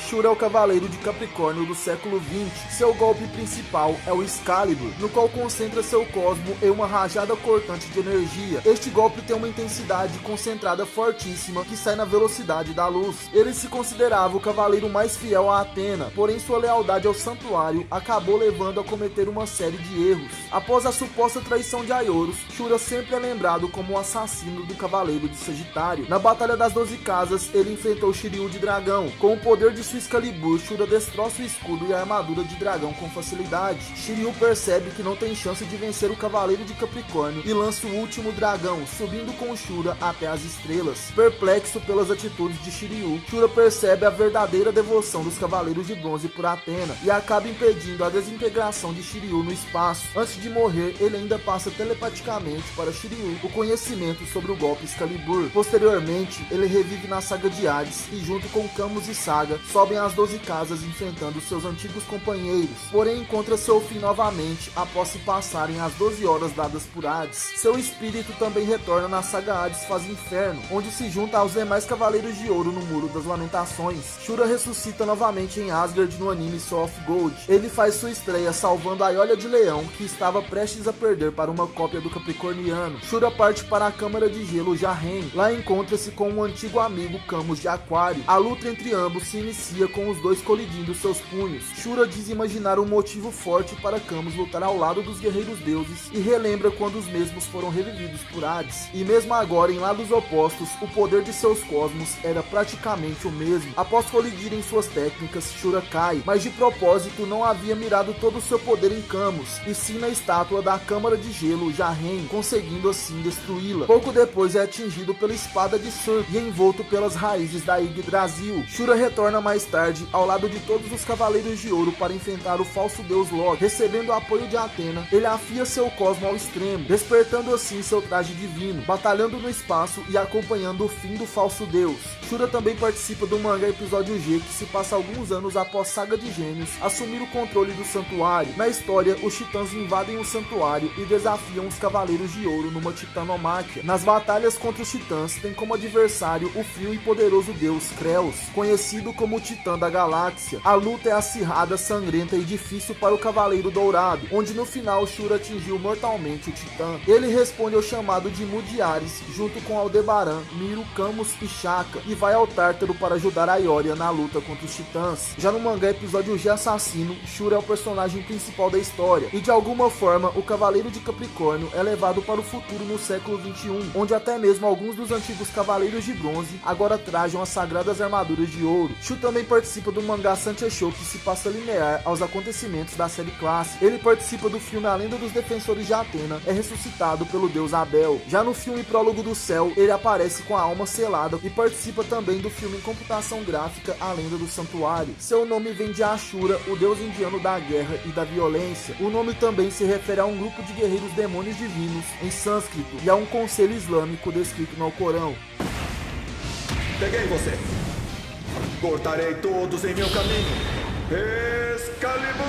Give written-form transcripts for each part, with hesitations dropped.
Shura é o cavaleiro de Capricórnio do século XX. Seu golpe principal é o Excalibur, no qual concentra seu cosmo em uma rajada cortante de energia. Este golpe tem uma intensidade concentrada fortíssima que sai na velocidade da luz. Ele se considerava o cavaleiro mais fiel a Athena, porém sua lealdade ao santuário acabou levando a cometer uma série de erros. Após a suposta traição de Aioros, Shura sempre é lembrado como o assassino do cavaleiro de Sagitário. Na Batalha das 12 Casas, ele enfrentou Shiryu de dragão. Com o poder de sua Excalibur, Shura destroça o escudo e a armadura de dragão com facilidade. Shiryu percebe que não tem chance de vencer o cavaleiro de Capricórnio e lança o último dragão, subindo com Shura até as estrelas. Perplexo pelas atitudes de Shiryu, Shura percebe a verdadeira devoção dos cavaleiros de bronze por Athena e acaba impedindo a desintegração de Shiryu no espaço. Antes de morrer, ele ainda passa telepaticamente para Shiryu o conhecimento sobre o golpe Excalibur. Posteriormente, ele revive na saga de Hades e junto com Camus e Saga, sobem as 12 casas enfrentando seus antigos companheiros, porém encontra seu fim novamente após se passarem as 12 horas dadas por Hades. Seu espírito também retorna na saga Hades Faz Inferno, onde se junta aos demais Cavaleiros de Ouro no Muro das Lamentações. Shura ressuscita novamente em Asgard no anime Soul of Gold. Ele faz sua estreia salvando a Iolha de Leão, que estava prestes a perder para uma cópia do Capricorniano. Shura parte para a Câmara de Gelo Jarren. Lá encontra-se com um antigo amigo Camus de Aquário. A luta entre ambos se inicia com os dois colidindo seus punhos. Shura diz imaginar um motivo forte para Camus lutar ao lado dos guerreiros deuses e relembra quando os mesmos foram revividos por Hades. E mesmo agora em lados opostos, o poder de seus cosmos era praticamente o mesmo. Após colidirem suas técnicas, Shura cai, mas de propósito não havia mirado todo o seu poder em Camus, e sim na estátua da Câmara de Gelo Jarren, conseguindo assim destruí-la. Pouco depois é atingido pela espada de Sun e envolto pelas raízes da Yggdrasil. Shura retorna mais tarde ao lado de todos os Cavaleiros de Ouro para enfrentar o falso deus Loki. Recebendo o apoio de Athena, ele afia seu cosmo ao extremo, despertando assim seu traje divino, batalhando no espaço e acompanhando o fim do falso deus. Shura também participa do mangá Episódio G, que se passa alguns anos após Saga de Gêmeos assumir o controle do santuário. Na história, os titãs invadem o santuário e desafiam os Cavaleiros de Ouro numa titanomáquia. Nas batalhas contra os titãs, tem como adversário o frio e poderoso deus Kreos, conhecido como o Titã da Galáxia. A luta é acirrada, sangrenta e difícil para o Cavaleiro Dourado, onde no final Shura atingiu mortalmente o Titã. Ele responde ao chamado de Mudiares, junto com Aldebaran, Miro, Camus e Shaka, e vai ao Tártaro para ajudar a Ioria na luta contra os titãs. Já no mangá Episódio G Assassino, Shura é o personagem principal da história, e de alguma forma o Cavaleiro de Capricórnio é levado para o futuro no século XXI, onde até mesmo alguns dos antigos Cavaleiros de Bronze agora trajam as sagradas armaduras de ouro. Shu também participa do mangá Sanchesho, que se passa linear aos acontecimentos da série clássica. Ele participa do filme A Lenda dos Defensores de Atena, é ressuscitado pelo deus Abel. Já no filme Prólogo do Céu, ele aparece com a alma selada e participa também do filme em computação gráfica A Lenda do Santuário. Seu nome vem de Ashura, o deus indiano da guerra e da violência. O nome também se refere a um grupo de guerreiros demônios divinos em sânscrito e a um conselho islâmico descrito no Alcorão. Peguei você! Cortarei todos em meu caminho! Excalibur!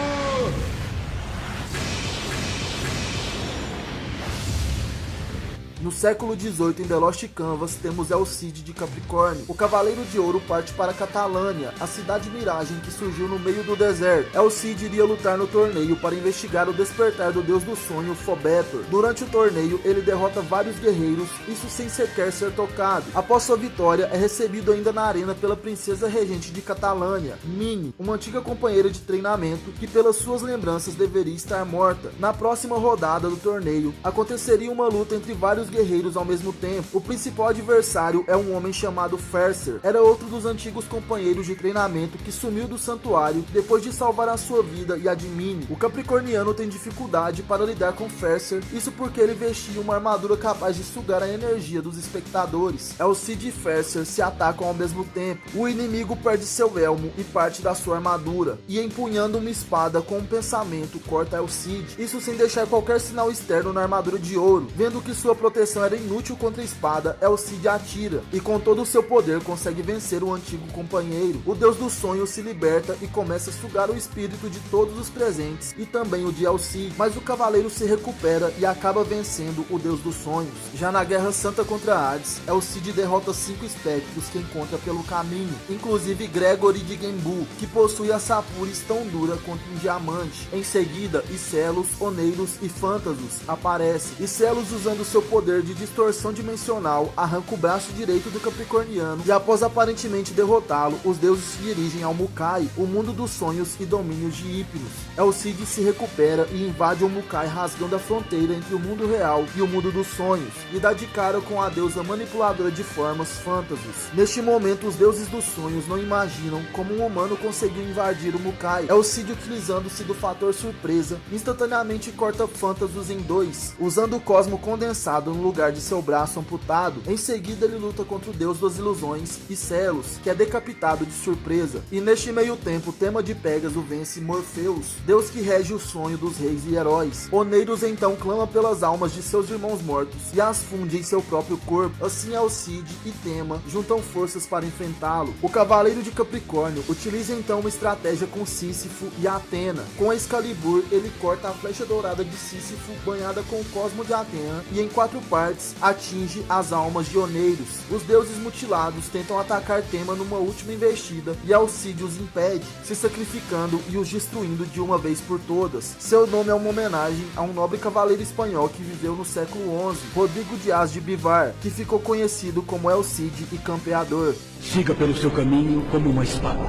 No século XVIII, em The Lost Canvas, temos El Cid de Capricórnio. O Cavaleiro de Ouro parte para Catalânia, a cidade miragem que surgiu no meio do deserto. El Cid iria lutar no torneio para investigar o despertar do deus do sonho, Fobetor. Durante o torneio, ele derrota vários guerreiros, isso sem sequer ser tocado. Após sua vitória, é recebido ainda na arena pela princesa regente de Catalânia, Mini, uma antiga companheira de treinamento que pelas suas lembranças deveria estar morta. Na próxima rodada do torneio, aconteceria uma luta entre vários guerreiros ao mesmo tempo. O principal adversário é um homem chamado Ferser. Era outro dos antigos companheiros de treinamento que sumiu do santuário depois de salvar a sua vida e a de Mini. O Capricorniano tem dificuldade para lidar com Ferser, isso porque ele vestia uma armadura capaz de sugar a energia dos espectadores. El Cid e Ferser se atacam ao mesmo tempo. O inimigo perde seu elmo e parte da sua armadura, e empunhando uma espada com um pensamento corta El Cid, isso sem deixar qualquer sinal externo na armadura de ouro. Vendo que sua proteção proteção era inútil contra a espada, Elcid atira, e com todo o seu poder consegue vencer o antigo companheiro. O deus dos sonhos se liberta e começa a sugar o espírito de todos os presentes, e também o de Elcid, mas o cavaleiro se recupera e acaba vencendo o deus dos sonhos. Já na Guerra Santa contra Hades, Elcid derrota 5 espectros que encontra pelo caminho, inclusive Gregory de Genbu, que possui a Sapuris tão dura quanto um diamante. Em seguida, Icelos, Oneiros e Phantasus aparecem. Icelos, usando seu poder de distorção dimensional, arranca o braço direito do Capricorniano e após aparentemente derrotá-lo, os deuses se dirigem ao Mukai, o mundo dos sonhos e domínios de Hypnos. Elcid se recupera e invade o Mukai, rasgando a fronteira entre o mundo real e o mundo dos sonhos, e dá de cara com a deusa manipuladora de formas Phantasus. Neste momento, os deuses dos sonhos não imaginam como um humano conseguiu invadir o Mukai. Elcid, utilizando-se do fator surpresa, instantaneamente corta Phantasus em 2, usando o cosmo condensado no lugar de seu braço amputado. Em seguida, ele luta contra o deus das ilusões, Icelos, que é decapitado de surpresa. E neste meio tempo, Tema de Pégaso vence Morpheus, deus que rege o sonho dos reis e heróis. Oneiros então clama pelas almas de seus irmãos mortos e as funde em seu próprio corpo. Assim, Elcid e Tema juntam forças para enfrentá-lo. O Cavaleiro de Capricórnio utiliza então uma estratégia com Sísifo e Atena. Com Excalibur, ele corta a flecha dourada de Sísifo, banhada com o cosmo de Atena, e em 4 partes atinge as almas de Oneiros. Os deuses mutilados tentam atacar Tema numa última investida e Elcid os impede, se sacrificando e os destruindo de uma vez por todas. Seu nome é uma homenagem a um nobre cavaleiro espanhol que viveu no século XI, Rodrigo Dias de Bivar, que ficou conhecido como Elcid e Campeador. Siga pelo seu caminho como uma espada.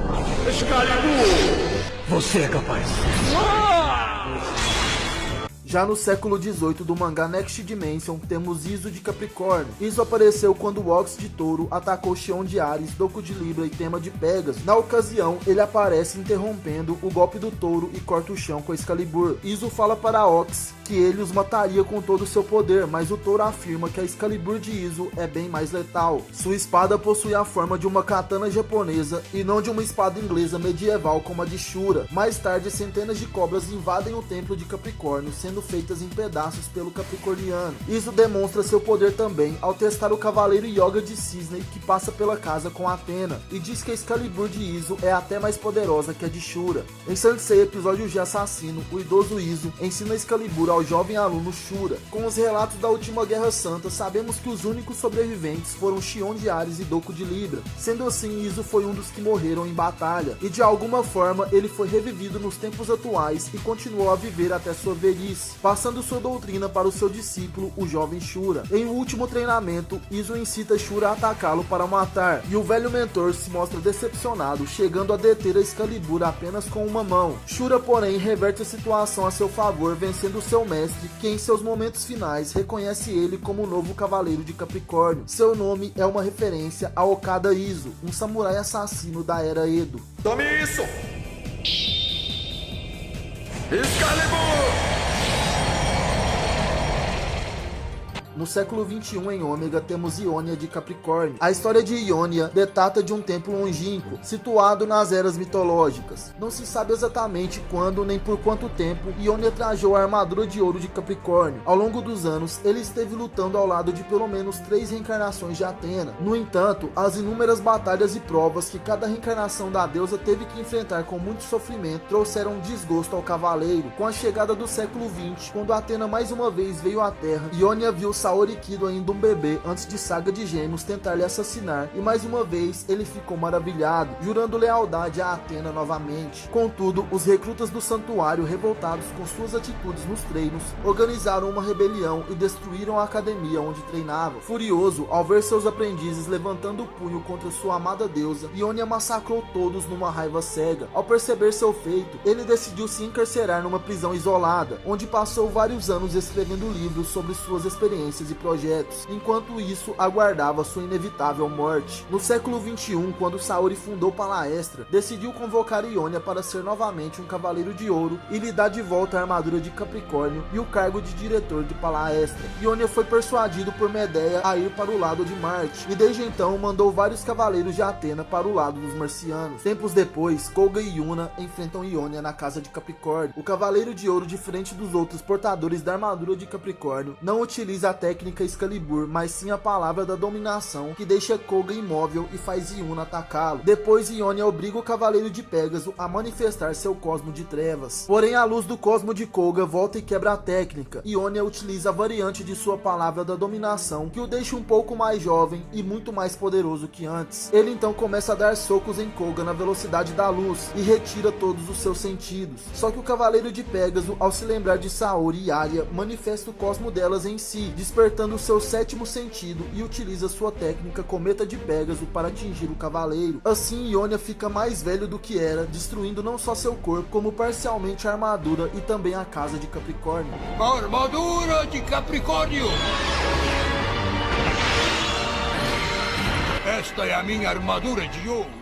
Excalibur! Você é capaz. Já no século XVIII do mangá Next Dimension, temos Iso de Capricórnio. Iso apareceu quando o Ox de Touro atacou Xion de Ares, Doku de Libra e Tema de Pégaso. Na ocasião, ele aparece interrompendo o golpe do touro e corta o chão com Excalibur. Iso fala para Ox que ele os mataria com todo o seu poder, mas o touro afirma que a Excalibur de Iso é bem mais letal. Sua espada possui a forma de uma katana japonesa e não de uma espada inglesa medieval como a de Shura. Mais tarde, centenas de cobras invadem o templo de Capricórnio, sendo feitas em pedaços pelo Capricorniano. Iso demonstra seu poder também ao testar o Cavaleiro Yoga de Cisne, que passa pela casa com Atena, e diz que a Excalibur de Iso é até mais poderosa que a de Shura. Em Sansei, episódio de Assassino, o idoso Iso ensina Excalibur ao jovem aluno Shura. Com os relatos da última Guerra Santa, sabemos que os únicos sobreviventes foram Xion de Ares e Doku de Libra. Sendo assim, Iso foi um dos que morreram em batalha, e de alguma forma ele foi revivido nos tempos atuais e continuou a viver até sua velhice, passando sua doutrina para o seu discípulo, o jovem Shura. Em um último treinamento, Iso incita Shura a atacá-lo para matar, e o velho mentor se mostra decepcionado, chegando a deter a Excalibur apenas com uma mão. Shura, porém, reverte a situação a seu favor, vencendo seu mestre, que em seus momentos finais reconhece ele como o novo Cavaleiro de Capricórnio. Seu nome é uma referência a Okada Iso, um samurai assassino da era Edo. Tome isso! Excalibur! No século XXI, em Ômega, temos Ionia de Capricórnio. A história de Ionia data de um templo longínquo, situado nas eras mitológicas. Não se sabe exatamente quando nem por quanto tempo Ionia trajou a armadura de ouro de Capricórnio. Ao longo dos anos, ele esteve lutando ao lado de pelo menos 3 reencarnações de Atena. No entanto, as inúmeras batalhas e provas que cada reencarnação da deusa teve que enfrentar com muito sofrimento trouxeram desgosto ao cavaleiro. Com a chegada do século XX, quando Atena mais uma vez veio à Terra, Ionia viu Saori Kido ainda um bebê antes de Saga de Gêmeos tentar lhe assassinar, e mais uma vez ele ficou maravilhado, jurando lealdade a Atena novamente. Contudo, os recrutas do santuário, revoltados com suas atitudes nos treinos, organizaram uma rebelião e destruíram a academia onde treinavam. Furioso, ao ver seus aprendizes levantando o punho contra sua amada deusa, Ionia massacrou todos numa raiva cega. Ao perceber seu feito, ele decidiu se encarcerar numa prisão isolada, onde passou vários anos escrevendo livros sobre suas experiências e projetos, enquanto isso aguardava sua inevitável morte. No século XXI, quando Saori fundou Palaestra, decidiu convocar Ionia para ser novamente um Cavaleiro de Ouro e lhe dar de volta a armadura de Capricórnio e o cargo de diretor de Palaestra. Ionia foi persuadido por Medeia a ir para o lado de Marte, e desde então mandou vários cavaleiros de Atena para o lado dos marcianos. Tempos depois, Koga e Yuna enfrentam Ionia na casa de Capricórnio. O Cavaleiro de Ouro, diferente dos outros portadores da armadura de Capricórnio, não utiliza a técnica Excalibur, mas sim a palavra da dominação, que deixa Koga imóvel e faz Yuna atacá-lo. Depois Ionia obriga o Cavaleiro de Pégaso a manifestar seu cosmo de trevas. Porém, a luz do cosmo de Koga volta e quebra a técnica. Ionia utiliza a variante de sua palavra da dominação, que o deixa um pouco mais jovem e muito mais poderoso que antes. Ele então começa a dar socos em Koga na velocidade da luz e retira todos os seus sentidos. Só que o Cavaleiro de Pégaso, ao se lembrar de Saori e Arya, manifesta o cosmo delas em si, despertando o seu sétimo sentido e utiliza sua técnica Cometa de Pégaso para atingir o Cavaleiro. Assim, Ionia fica mais velho do que era, destruindo não só seu corpo, como parcialmente a armadura e também a casa de Capricórnio. Armadura de Capricórnio! Esta é a minha armadura de ouro.